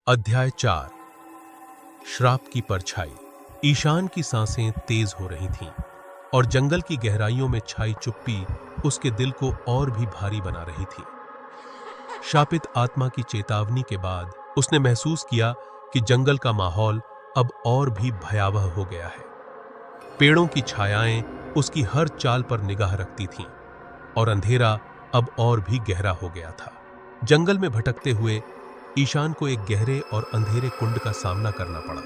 अध्याय 4। श्राप की परछाई। ईशान की सांसें तेज हो रही थीं और जंगल की गहराइयों में छाई चुप्पी उसके दिल को और भी भारी बना रही थी। शापित आत्मा की चेतावनी के बाद उसने महसूस किया कि जंगल का माहौल अब और भी भयावह हो गया है। पेड़ों की छायाएं उसकी हर चाल पर निगाह रखती थीं और अंधेरा अब और भी गहरा हो गया था। जंगल में भटकते हुए ईशान को एक गहरे और अंधेरे कुंड का सामना करना पड़ा।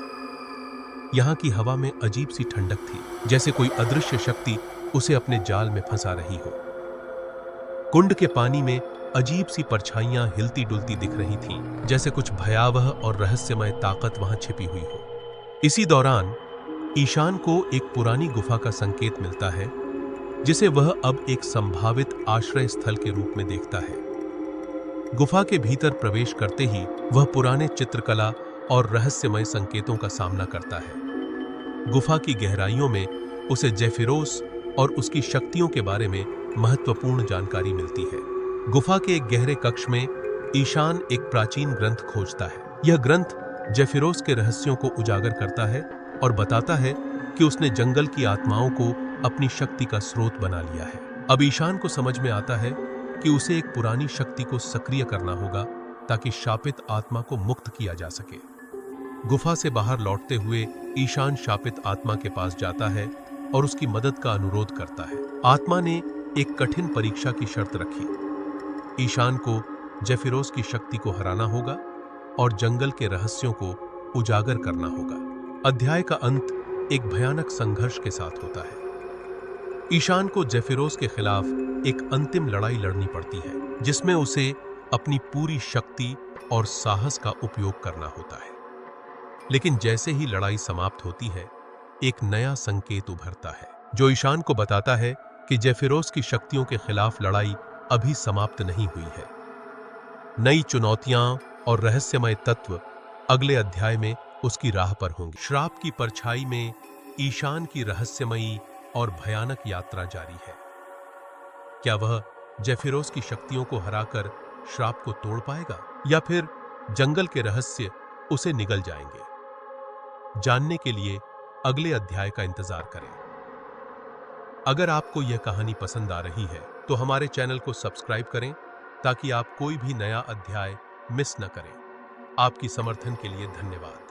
यहाँ की हवा में अजीब सी ठंडक थी, जैसे कोई अदृश्य शक्ति उसे अपने जाल में फंसा रही हो। कुंड के पानी में अजीब सी परछाइयां हिलती डुलती दिख रही थीं, जैसे कुछ भयावह और रहस्यमय ताकत वहां छिपी हुई हो। इसी दौरान ईशान को एक पुरानी गुफा का संकेत मिलता है, जिसे वह अब एक संभावित आश्रय स्थल के रूप में देखता है। गुफा के भीतर प्रवेश करते ही वह पुराने चित्रकला और रहस्यमय संकेतों का सामना करता है। गुफा की गहराइयों में उसे जेफिरोस और उसकी शक्तियों के बारे में महत्वपूर्ण जानकारी मिलती है। गुफा के एक गहरे कक्ष में ईशान एक प्राचीन ग्रंथ खोजता है। यह ग्रंथ जेफिरोस के रहस्यों को उजागर करता है और बताता है कि उसने जंगल की आत्माओं को अपनी शक्ति का स्रोत बना लिया है। अब ईशान को समझ में आता है कि उसे एक पुरानी शक्ति को सक्रिय करना होगा ताकि शापित आत्मा को मुक्त किया जा सके। गुफा से बाहर लौटते हुए ईशान शापित आत्मा के पास जाता है और उसकी मदद का अनुरोध करता है। आत्मा ने एक कठिन परीक्षा की शर्त रखी। ईशान को जेफिरोस की शक्ति को हराना होगा और जंगल के रहस्यों को उजागर करना होगा। अध्याय का अंत एक भयानक संघर्ष के साथ होता है। ईशान को जेफिरोस के खिलाफ एक अंतिम लड़ाई लड़नी पड़ती है, जिसमें उसे अपनी पूरी शक्ति और साहस का उपयोग करना होता है। लेकिन जैसे ही लड़ाई समाप्त होती है, एक नया संकेत उभरता है, जो ईशान को बताता है कि जेफिरोस की शक्तियों के खिलाफ लड़ाई अभी समाप्त नहीं हुई है। नई चुनौतियां और रहस्यमय तत्व अगले अध्याय में उसकी राह पर होंगे। श्राप की परछाई में ईशान की रहस्यमयी और भयानक यात्रा जारी है। क्या वह जेफिरोस की शक्तियों को हराकर श्राप को तोड़ पाएगा, या फिर जंगल के रहस्य उसे निगल जाएंगे? जानने के लिए अगले अध्याय का इंतजार करें। अगर आपको यह कहानी पसंद आ रही है तो हमारे चैनल को सब्सक्राइब करें ताकि आप कोई भी नया अध्याय मिस न करें। आपकी समर्थन के लिए धन्यवाद।